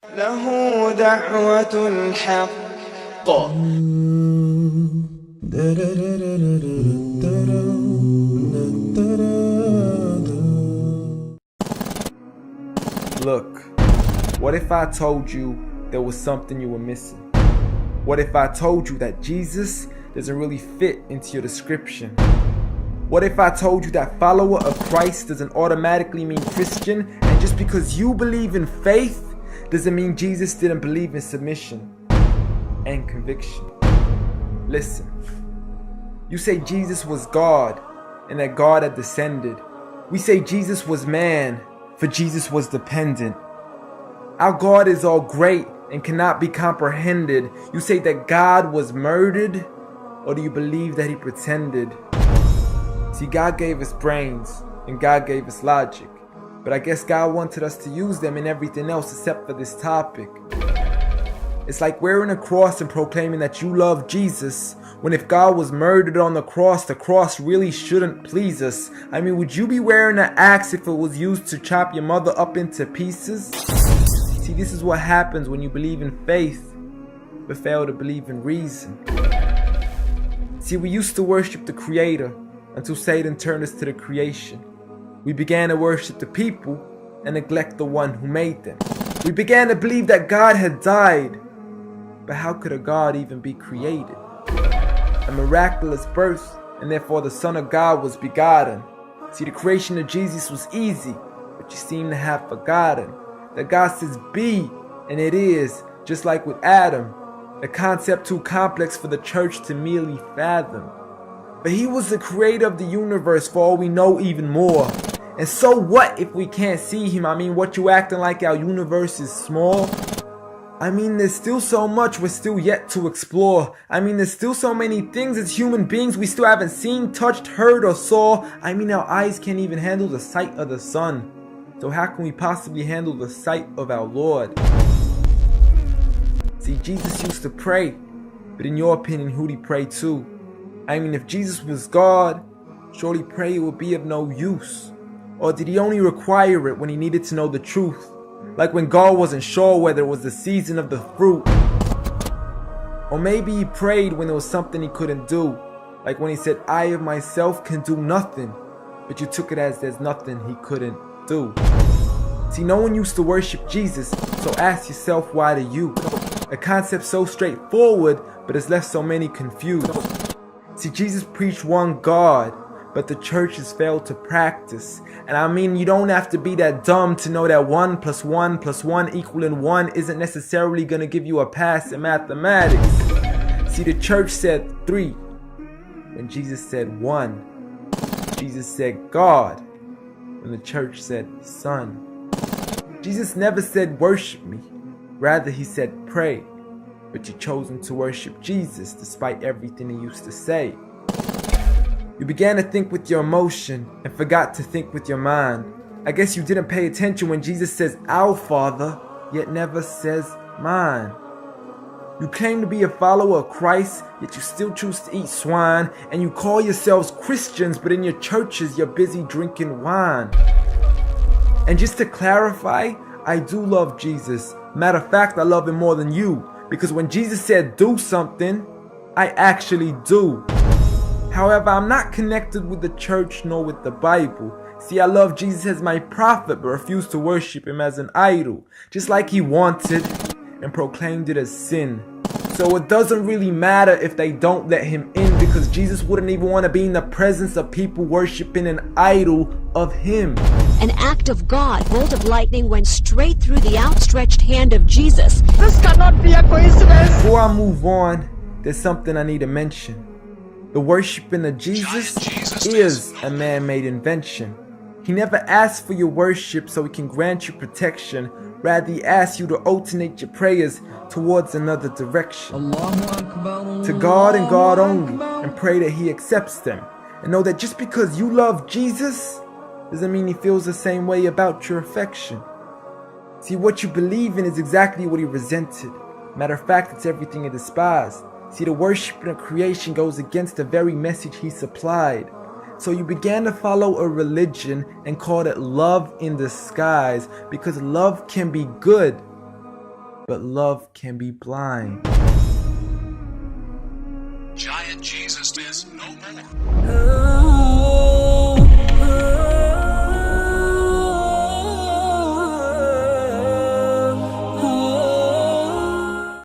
له دعوة الحق. Look, what if I told you there was something you were missing? What if I told you that Jesus doesn't really fit into your description? What if I told you that follower of Christ doesn't automatically mean Christian, and just because you believe in faith doesn't mean Jesus didn't believe in submission and conviction? Listen, you say Jesus was God and that God had descended. We say Jesus was man, for Jesus was dependent. Our God is all great and cannot be comprehended. You say that God was murdered, or do you believe that he pretended? See, God gave us brains and God gave us logic, but I guess God wanted us to use them in everything else except for this topic. It's like wearing a cross and proclaiming that you love Jesus, when if God was murdered on the cross really shouldn't please us. I mean, would you be wearing an axe if it was used to chop your mother up into pieces? See, this is what happens when you believe in faith, but fail to believe in reason. See, we used to worship the Creator until Satan turned us to the creation. We began to worship the people and neglect the one who made them. We began to believe that God had died, but how could a God even be created? A miraculous birth, and therefore the Son of God was begotten. See, the creation of Jesus was easy, but you seem to have forgotten that God says be, and it is, just like with Adam, a concept too complex for the church to merely fathom. But he was the creator of the universe, for all we know, even more. And so what if we can't see him? I mean, what, you acting like our universe is small? I mean, there's still so much we're still yet to explore. I mean, there's still so many things as human beings we still haven't seen, touched, heard, or saw. I mean, our eyes can't even handle the sight of the sun. So how can we possibly handle the sight of our Lord? See, Jesus used to pray, but in your opinion, who'd he pray to? I mean, if Jesus was God, surely prayer would be of no use. Or did he only require it when he needed to know the truth? Like when God wasn't sure whether it was the season of the fruit. Or maybe he prayed when there was something he couldn't do. Like when he said, I of myself can do nothing. But you took it as there's nothing he couldn't do. See, no one used to worship Jesus, so ask yourself, why do you? A concept so straightforward, but has left so many confused. See, Jesus preached one God, but the church has failed to practice. And I mean, you don't have to be that dumb to know that 1 + 1 + 1 equaling 1 isn't necessarily going to give you a pass in mathematics. See, the church said 3, when Jesus said 1. Jesus said God, when the church said Son. Jesus never said worship me, rather he said pray. But you chosen to worship Jesus despite everything he used to say. You began to think with your emotion and forgot to think with your mind. I guess you didn't pay attention when Jesus says our Father, yet never says mine. You claim to be a follower of Christ, yet you still choose to eat swine, and you call yourselves Christians, but in your churches you're busy drinking wine. And just to clarify, I do love Jesus. Matter of fact, I love him more than you. Because when Jesus said do something, I actually do. However, I'm not connected with the church nor with the Bible. See, I love Jesus as my prophet, but refuse to worship him as an idol, just like he wanted and proclaimed it as sin. So it doesn't really matter if they don't let him in, because Jesus wouldn't even want to be in the presence of people worshiping an idol of him. An act of God, bolt of lightning went straight through the outstretched hand of Jesus. This cannot be a coincidence. Before I move on, there's something I need to mention. The worshiping of Jesus is a man-made invention. He never asked for your worship so he can grant you protection. Rather, he asks you to alternate your prayers towards another direction. To God and God only, and pray that he accepts them. And know that just because you love Jesus doesn't mean he feels the same way about your affection. See, what you believe in is exactly what he resented. Matter of fact, it's everything he despised. See, the worship of creation goes against the very message he supplied. So you began to follow a religion and called it love in disguise, because love can be good, but love can be blind. Giant Jesus is no more.